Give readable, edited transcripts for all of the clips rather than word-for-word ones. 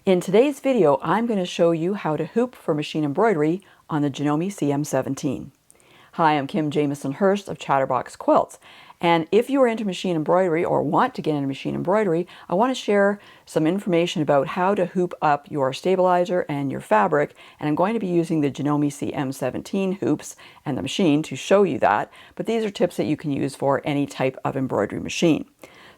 In today's video, I'm going to show you how to hoop for machine embroidery on the Janome CM17. Hi, I'm Kim Jamison Hurst of Chatterbox Quilts, and if you are into machine embroidery or want to get into machine embroidery, I want to share some information about how to hoop up your stabilizer and your fabric, and I'm going to be using the Janome CM17 hoops and the machine to show you that, but these are tips that you can use for any type of embroidery machine.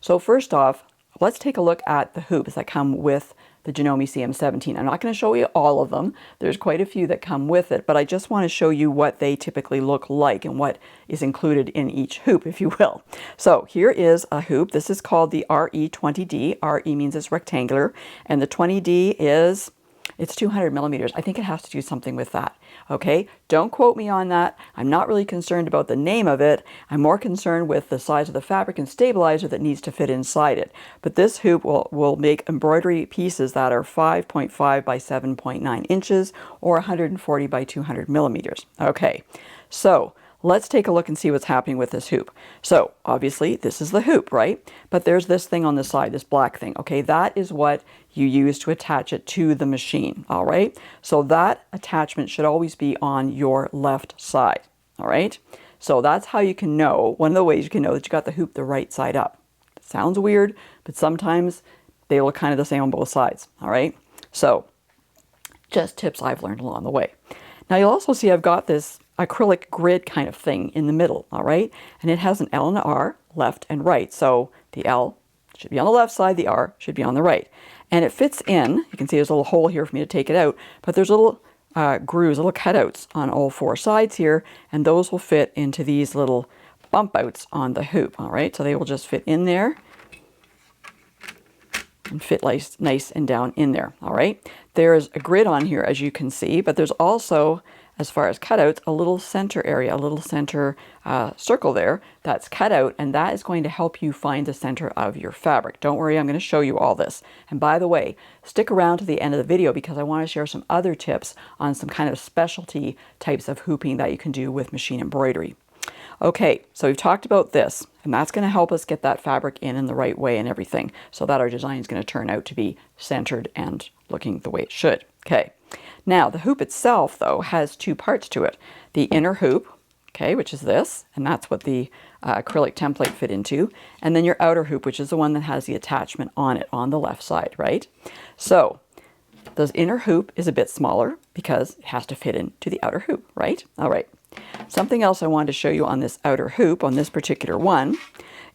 So first off, let's take a look at the hoops that come with the Janome CM17. I'm not going to show you all of them. There's quite a few that come with it, but I just want to show you what they typically look like and what is included in each hoop, if you will. So here is a hoop. This is called the RE20D. RE means it's rectangular, and the 20D is, it's 200 millimeters. I think it has to do something with that. Okay, don't quote me on that. I'm not really concerned about the name of it. I'm more concerned with the size of the fabric and stabilizer that needs to fit inside it. But this hoop will make embroidery pieces that are 5.5 by 7.9 inches or 140 by 200 millimeters. Okay, so let's take a look and see what's happening with this hoop. So obviously this is the hoop, right? But there's this thing on the side, this black thing. Okay, that is what you use to attach it to the machine. All right, so that attachment should always be on your left side. All right, so that's how you can know, one of the ways you can know that you got the hoop the right side up. It sounds weird, but sometimes they look kind of the same on both sides. All right, so just tips I've learned along the way. Now you'll also see I've got this acrylic grid kind of thing in the middle, all right? And it has an L and an R, left and right. So the L should be on the left side, the R should be on the right. And it fits in, you can see there's a little hole here for me to take it out, but there's little grooves, little cutouts on all four sides here, and those will fit into these little bump outs on the hoop, all right? So they will just fit in there and fit nice and down in there, all right? There's a grid on here, as you can see, but there's also, as far as cutouts, a little center area, a little center circle there that's cut out, and that is going to help you find the center of your fabric. Don't worry, I'm going to show you all this. And by the way, stick around to the end of the video because I want to share some other tips on some kind of specialty types of hooping that you can do with machine embroidery. Okay, so we've talked about this, and that's going to help us get that fabric in the right way and everything, so that our design is going to turn out to be centered and looking the way it should. Okay, now the hoop itself, though, has two parts to it. The inner hoop, okay, which is this, and that's what the acrylic template fit into, and then your outer hoop, which is the one that has the attachment on it on the left side, right? So the inner hoop is a bit smaller because it has to fit into the outer hoop, right? All right. Something else I wanted to show you on this outer hoop, on this particular one,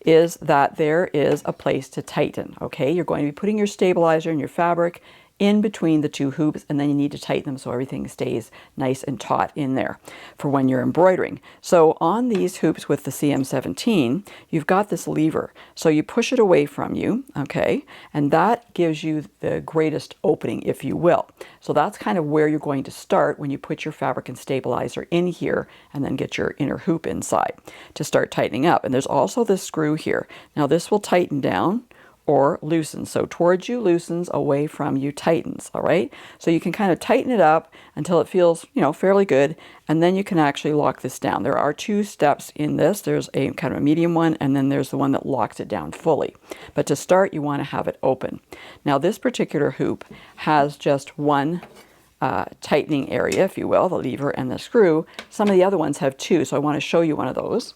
is that there is a place to tighten, okay? You're going to be putting your stabilizer and your fabric in between the two hoops, and then you need to tighten them so everything stays nice and taut in there for when you're embroidering. So on these hoops with the CM17, you've got this lever. So you push it away from you, okay? And that gives you the greatest opening, if you will. So that's kind of where you're going to start when you put your fabric and stabilizer in here and then get your inner hoop inside to start tightening up. And there's also this screw here. Now this will tighten down or loosens. So towards you loosens, away from you tightens, all right? So you can kind of tighten it up until it feels, you know, fairly good, and then you can actually lock this down. There are two steps in this. There's a kind of a medium one, and then there's the one that locks it down fully. But to start, you want to have it open. Now this particular hoop has just one tightening area, if you will, the lever and the screw. Some of the other ones have two, so I want to show you one of those.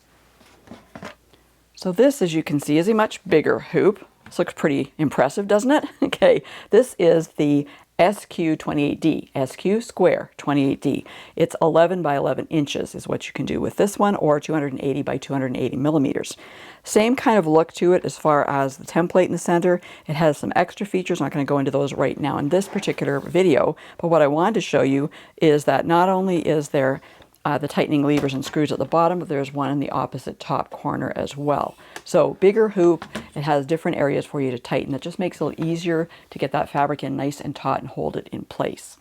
So this, as you can see, is a much bigger hoop. This looks pretty impressive, doesn't it? Okay, this is the SQ28D, SQ square 28D. It's 11 by 11 inches is what you can do with this one, or 280 by 280 millimeters. Same kind of look to it as far as the template in the center. It has some extra features. I'm not going to go into those right now in this particular video, but what I wanted to show you is that not only is there the tightening levers and screws at the bottom, but there's one in the opposite top corner as well. So bigger hoop, it has different areas for you to tighten. It just makes it a little easier to get that fabric in nice and taut and hold it in place.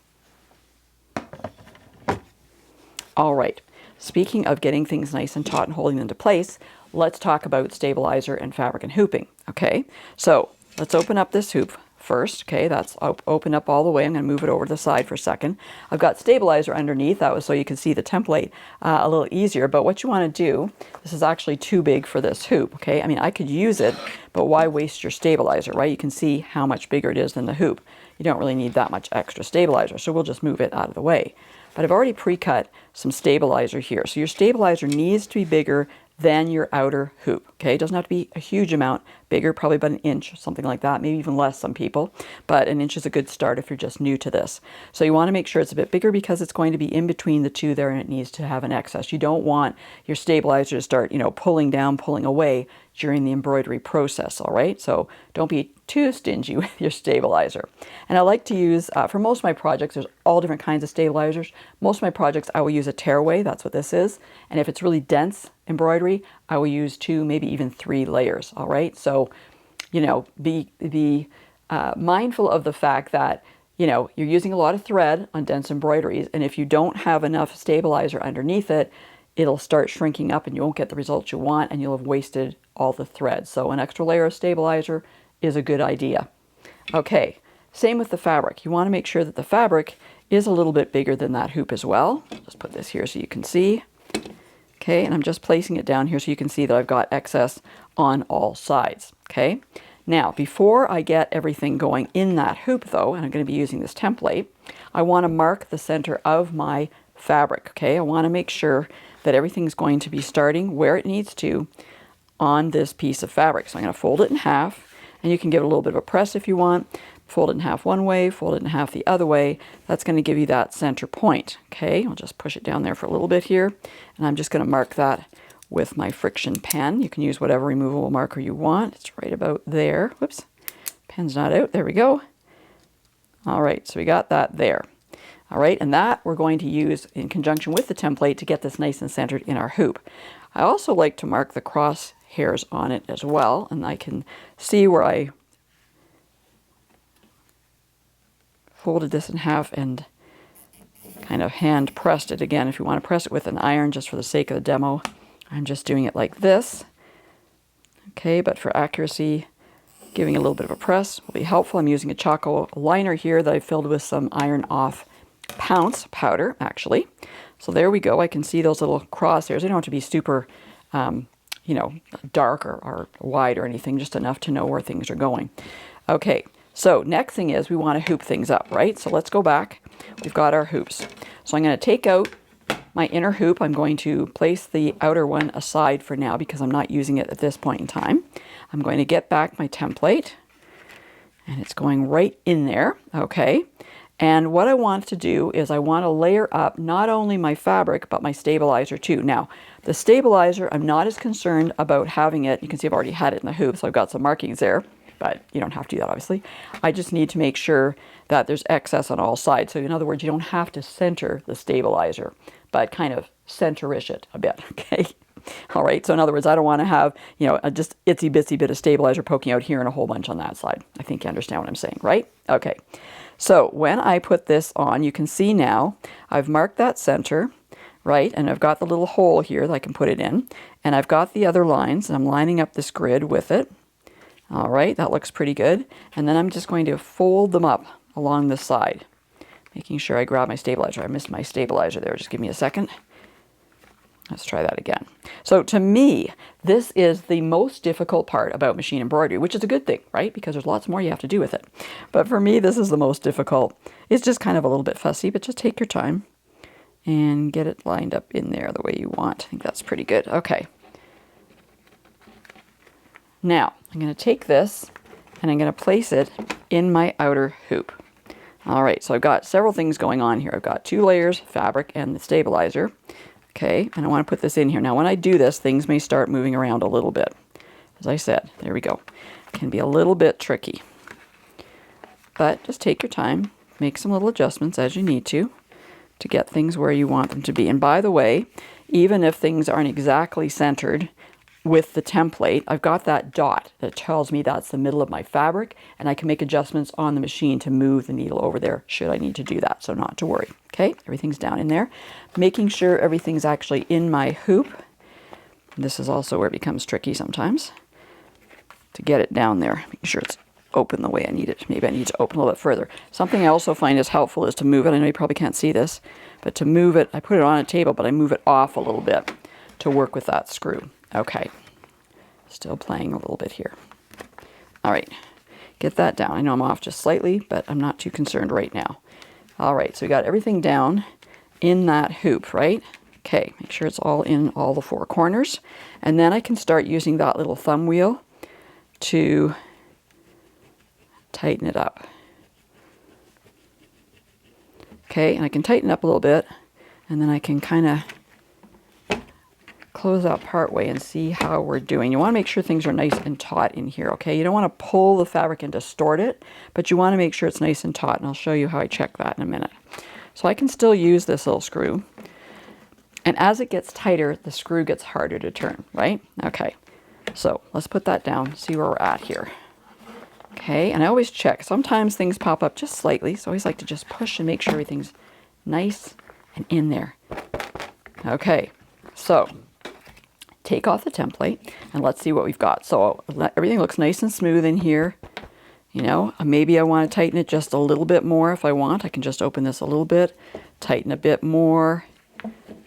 All right, speaking of getting things nice and taut and holding them into place, let's talk about stabilizer and fabric and hooping, okay? So let's open up this hoop first. Okay, that's open up all the way. I'm going to move it over to the side for a second. I've got stabilizer underneath. That was so you can see the template a little easier. But what you want to do, this is actually too big for this hoop. Okay, I mean, I could use it, but why waste your stabilizer, right? You can see how much bigger it is than the hoop. You don't really need that much extra stabilizer, so we'll just move it out of the way. But I've already pre-cut some stabilizer here. So your stabilizer needs to be bigger than your outer hoop. Okay, it doesn't have to be a huge amount bigger, probably about an inch, something like that, maybe even less some people, but an inch is a good start if you're just new to this. So you want to make sure it's a bit bigger because it's going to be in between the two there and it needs to have an excess. You don't want your stabilizer to start, pulling down, pulling away during the embroidery process, all right? So don't be too stingy with your stabilizer. And I like to use, for most of my projects, there's all different kinds of stabilizers. Most of my projects, I will use a tearaway, that's what this is. And if it's really dense embroidery, I will use 2, maybe even 3 layers, all right? So, be mindful of the fact that, you're using a lot of thread on dense embroideries, and if you don't have enough stabilizer underneath it, it'll start shrinking up and you won't get the results you want and you'll have wasted all the thread. So an extra layer of stabilizer is a good idea. Okay, same with the fabric. You want to make sure that the fabric is a little bit bigger than that hoop as well. Just put this here so you can see. Okay, and I'm just placing it down here so you can see that I've got excess on all sides. Okay, now before I get everything going in that hoop though, and I'm going to be using this template, I want to mark the center of my fabric. Okay, I want to make sure that everything's going to be starting where it needs to on this piece of fabric. So I'm going to fold it in half, and you can give it a little bit of a press if you want. Fold it in half one way, fold it in half the other way. That's going to give you that center point. Okay, I'll just push it down there for a little bit here, and I'm just going to mark that with my friction pen. You can use whatever removable marker you want. It's right about there. Whoops, pen's not out. There we go. All right, so we got that there. All right, and that we're going to use in conjunction with the template to get this nice and centered in our hoop. I also like to mark the cross hairs on it as well, and I can see where I folded this in half and kind of hand pressed it. Again, if you want to press it with an iron just for the sake of the demo, I'm just doing it like this. Okay, but for accuracy, giving a little bit of a press will be helpful. I'm using a Choco liner here that I filled with some Iron Off Pounce powder, actually. So there we go. I can see those little crosshairs. They don't have to be super, dark or wide or anything, just enough to know where things are going. Okay, so next thing is we want to hoop things up, right? So let's go back. We've got our hoops. So I'm going to take out my inner hoop. I'm going to place the outer one aside for now because I'm not using it at this point in time. I'm going to get back my template, and it's going right in there, okay? And what I want to do is I want to layer up not only my fabric, but my stabilizer too. Now, the stabilizer, I'm not as concerned about having it. You can see I've already had it in the hoop, so I've got some markings there, but you don't have to do that, obviously. I just need to make sure that there's excess on all sides. So in other words, you don't have to center the stabilizer, but kind of center-ish it a bit, okay? All right, so in other words, I don't want to have, a just itsy-bitsy bit of stabilizer poking out here and a whole bunch on that side. I think you understand what I'm saying, right? Okay. So when I put this on, you can see now I've marked that center, right? And I've got the little hole here that I can put it in. And I've got the other lines, and I'm lining up this grid with it. All right, that looks pretty good. And then I'm just going to fold them up along the side, making sure I grab my stabilizer. I missed my stabilizer there. Just give me a second. Let's try that again. So to me, this is the most difficult part about machine embroidery, which is a good thing, right? Because there's lots more you have to do with it. But for me, this is the most difficult. It's just kind of a little bit fussy, but just take your time and get it lined up in there the way you want. I think that's pretty good. Okay. Now, I'm going to take this and I'm going to place it in my outer hoop. All right, so I've got several things going on here. I've got 2 layers, fabric and the stabilizer. Okay, and I want to put this in here. Now, when I do this, things may start moving around a little bit. As I said, there we go. It can be a little bit tricky. But just take your time, make some little adjustments as you need to get things where you want them to be. And by the way, even if things aren't exactly centered with the template, I've got that dot that tells me that's the middle of my fabric, and I can make adjustments on the machine to move the needle over there should I need to do that, so not to worry. Okay, everything's down in there. Making sure everything's actually in my hoop. This is also where it becomes tricky sometimes to get it down there. Making sure it's open the way I need it. Maybe I need to open a little bit further. Something I also find is helpful is to move it. I know you probably can't see this, but to move it, I put it on a table, but I move it off a little bit to work with that screw. Okay, still playing a little bit here. All right, get that down. I know I'm off just slightly, but I'm not too concerned right now. All right, so we got everything down in that hoop, right? Okay, make sure it's all in all the four corners. And then I can start using that little thumb wheel to tighten it up. Okay, and I can tighten up a little bit, and then I can kind of close out part way and see how we're doing. You want to make sure things are nice and taut in here, okay? You don't want to pull the fabric and distort it, but you want to make sure it's nice and taut, and I'll show you how I check that in a minute. So I can still use this little screw, and as it gets tighter, the screw gets harder to turn, right? Okay, so let's put that down, see where we're at here. Okay, and I always check. Sometimes things pop up just slightly, so I always like to just push and make sure everything's nice and in there. Okay, so take off the template and let's see what we've got. So everything looks nice and smooth in here. You know, maybe I want to tighten it just a little bit more if I want. I can just open this a little bit, tighten a bit more,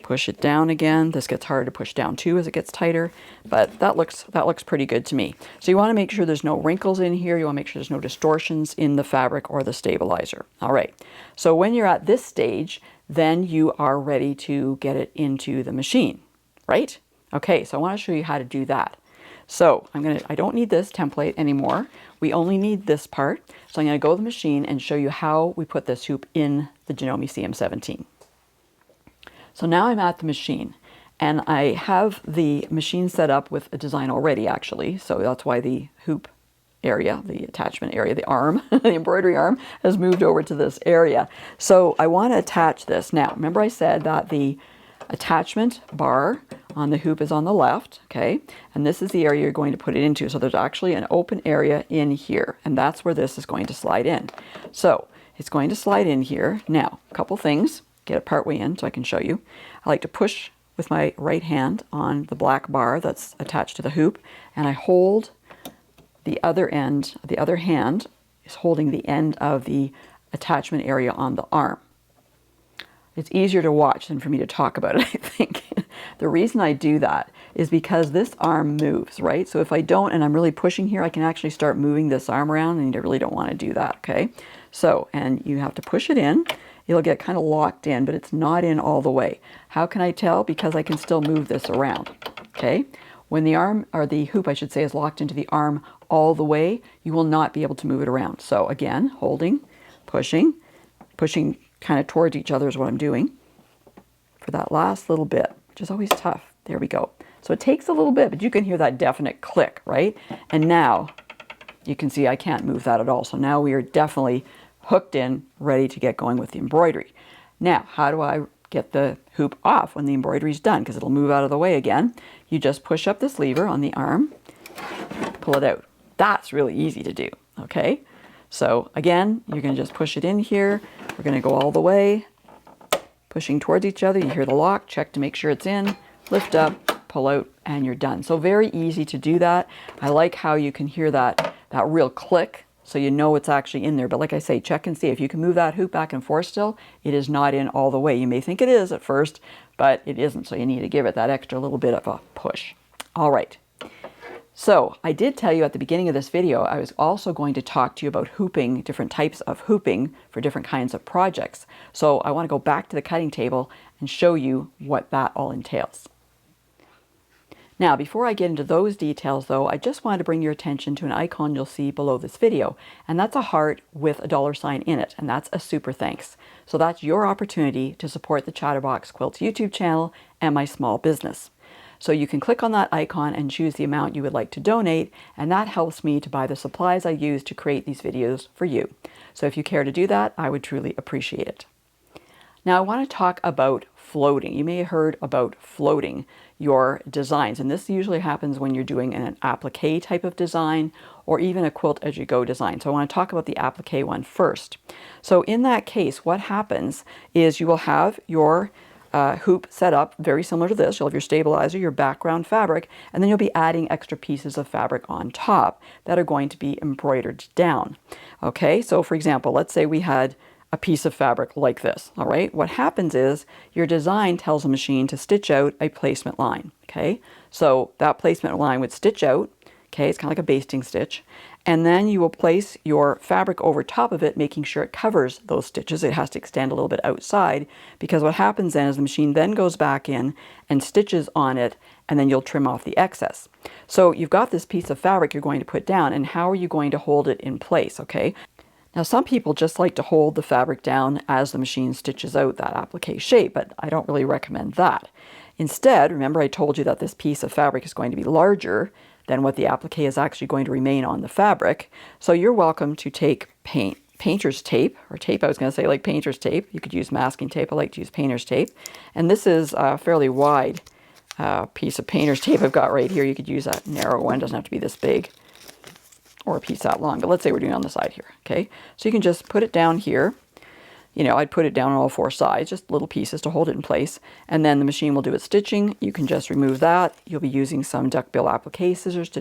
push it down again. This gets harder to push down too as it gets tighter, but that looks pretty good to me. So you want to make sure there's no wrinkles in here. You want to make sure there's no distortions in the fabric or the stabilizer. All right, so when you're at this stage, then you are ready to get it into the machine, right? Okay, so I want to show you how to do that. So I don't need this template anymore. We only need this part. So I'm going to go to the machine and show you how we put this hoop in the Janome CM17. So now I'm at the machine, and I have the machine set up with a design already, actually. So that's why the hoop area, the attachment area, the arm, the embroidery arm has moved over to this area. So I want to attach this. Now, remember I said that the attachment bar on the hoop is on the left, okay? And this is the area you're going to put it into. So there's actually an open area in here, and that's where this is going to slide in. So it's going to slide in here. Now, a couple things. Get it part way in so I can show you. I like to push with my right hand on the black bar that's attached to the hoop, and I hold the other end, the other hand is holding the end of the attachment area on the arm. It's easier to watch than for me to talk about it, I think. The reason I do that is because this arm moves, right? So if I don't, and I'm really pushing here, I can actually start moving this arm around, and you really don't want to do that, okay? So, and you have to push it in. It'll get kind of locked in, but it's not in all the way. How can I tell? Because I can still move this around, okay? When the arm, or the hoop I should say, is locked into the arm all the way, you will not be able to move it around. So again, holding, pushing kind of towards each other is what I'm doing for that last little bit, which is always tough. There we go. So it takes a little bit, but you can hear that definite click, right? And now you can see I can't move that at all. So now we are definitely hooked in, ready to get going with the embroidery. Now, how do I get the hoop off when the embroidery is done? Because it'll move out of the way again. You just push up this lever on the arm, pull it out. That's really easy to do, okay? So again, you're going to just push it in here. We're going to go all the way, pushing towards each other. You hear the lock, check to make sure it's in, lift up, pull out, and you're done. So very easy to do that. I like how you can hear that real click, so you know it's actually in there. But like I say, check and see. If you can move that hoop back and forth still, it is not in all the way. You may think it is at first, but it isn't. So you need to give it that extra little bit of a push. All right. So I did tell you at the beginning of this video, I was also going to talk to you about hooping, different types of hooping for different kinds of projects. So I want to go back to the cutting table and show you what that all entails. Now, before I get into those details though, I just wanted to bring your attention to an icon you'll see below this video, and that's a heart with a $sign in it, and that's a super thanks. So that's your opportunity to support the Chatterbox Quilts YouTube channel and my small business. So you can click on that icon and choose the amount you would like to donate, and that helps me to buy the supplies I use to create these videos for you. So if you care to do that, I would truly appreciate it. Now I want to talk about floating. You may have heard about floating your designs, and this usually happens when you're doing an applique type of design or even a quilt as you go design. So I want to talk about the applique one first. So in that case, what happens is you will have your hoop set up very similar to this. You'll have your stabilizer, your background fabric, and then you'll be adding extra pieces of fabric on top that are going to be embroidered down. Okay, so for example, let's say we had a piece of fabric like this, all right? What happens is your design tells the machine to stitch out a placement line, okay? So that placement line would stitch out, okay? It's kind of like a basting stitch. And then you will place your fabric over top of it, making sure it covers those stitches. It has to extend a little bit outside, because what happens then is the machine then goes back in and stitches on it, and then you'll trim off the excess. So you've got this piece of fabric you're going to put down, and how are you going to hold it in place, okay? Now, some people just like to hold the fabric down as the machine stitches out that applique shape, but I don't really recommend that. Instead, remember I told you that this piece of fabric is going to be larger than what the applique is actually going to remain on the fabric. So you're welcome to take painter's tape, or tape, I was going to say like painter's tape. You could use masking tape. I like to use painter's tape. And this is a fairly wide piece of painter's tape I've got right here. You could use a narrow one, doesn't have to be this big, or a piece that long, but let's say we're doing it on the side here, okay? So you can just put it down here. You know, I'd put it down on all four sides, just little pieces to hold it in place, and then the machine will do its stitching. You can just remove that. You'll be using some duckbill applique scissors to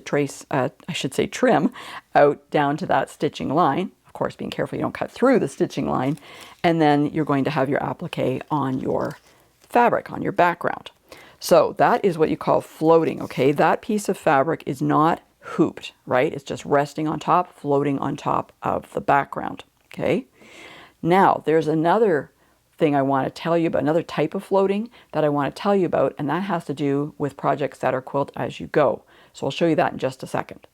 trim out down to that stitching line. Of course, being careful you don't cut through the stitching line, and then you're going to have your applique on your fabric, on your background. So that is what you call floating, okay? That piece of fabric is not hooped, right? It's just resting on top, floating on top of the background, okay? Now, there's another thing I want to tell you about, another type of floating that I want to tell you about, and that has to do with projects that are quilt as you go. So I'll show you that in just a second.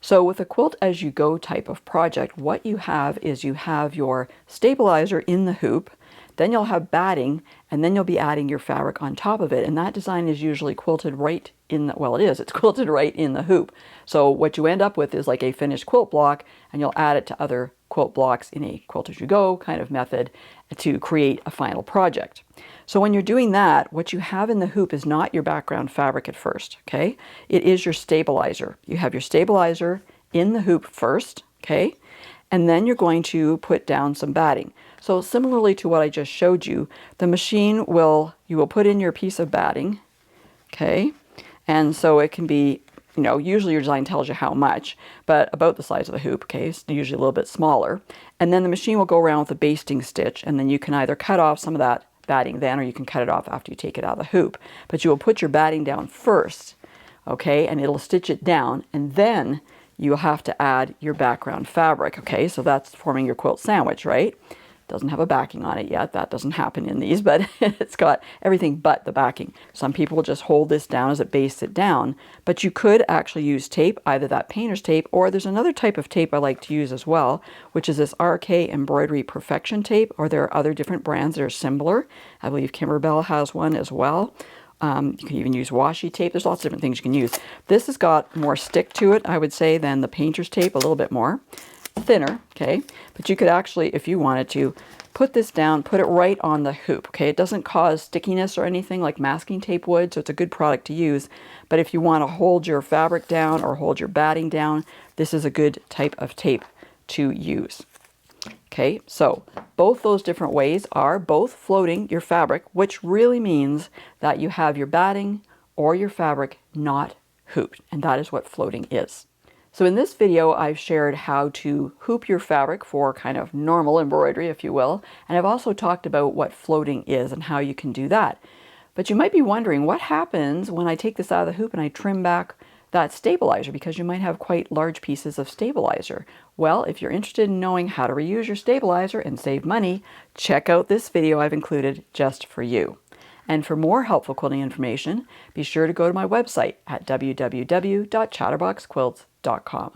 So with a quilt as you go type of project, what you have is you have your stabilizer in the hoop, then you'll have batting, and then you'll be adding your fabric on top of it. And that design is usually quilted right in the, well, it's quilted right in the hoop. So what you end up with is like a finished quilt block, and you'll add it to other quilt blocks in a quilt as you go kind of method to create a final project. So when you're doing that, what you have in the hoop is not your background fabric at first, okay? It is your stabilizer. You have your stabilizer in the hoop first, okay? And then you're going to put down some batting. So similarly to what I just showed you, the machine you will put in your piece of batting, okay? And so it can be, you know, usually your design tells you how much, but about the size of the hoop, okay? It's usually a little bit smaller. And then the machine will go around with a basting stitch, and then you can either cut off some of that batting then, or you can cut it off after you take it out of the hoop. But you will put your batting down first, okay? And it'll stitch it down, and then you'll have to add your background fabric, okay? So that's forming your quilt sandwich, right? Doesn't have a backing on it yet. That doesn't happen in these, but it's got everything but the backing. Some people will just hold this down as it bastes it down, but you could actually use tape, either that painter's tape, or there's another type of tape I like to use as well, which is this RK Embroidery Perfection tape, or there are other different brands that are similar. I believe Kimberbell has one as well. You can even use washi tape. There's lots of different things you can use. This has got more stick to it, I would say, than the painter's tape, a little bit more. Thinner, okay? But you could actually, if you wanted to, put this down, put it right on the hoop, okay? It doesn't cause stickiness or anything like masking tape would, so it's a good product to use. But if you want to hold your fabric down or hold your batting down, this is a good type of tape to use. Okay, so both those different ways are both floating your fabric, which really means that you have your batting or your fabric not hooped, and that is what floating is. So in this video, I've shared how to hoop your fabric for kind of normal embroidery, if you will, and I've also talked about what floating is and how you can do that. But you might be wondering, what happens when I take this out of the hoop and I trim back that stabilizer, because you might have quite large pieces of stabilizer. Well, if you're interested in knowing how to reuse your stabilizer and save money, check out this video I've included just for you. And for more helpful quilting information, be sure to go to my website at www.chatterboxquilts.com.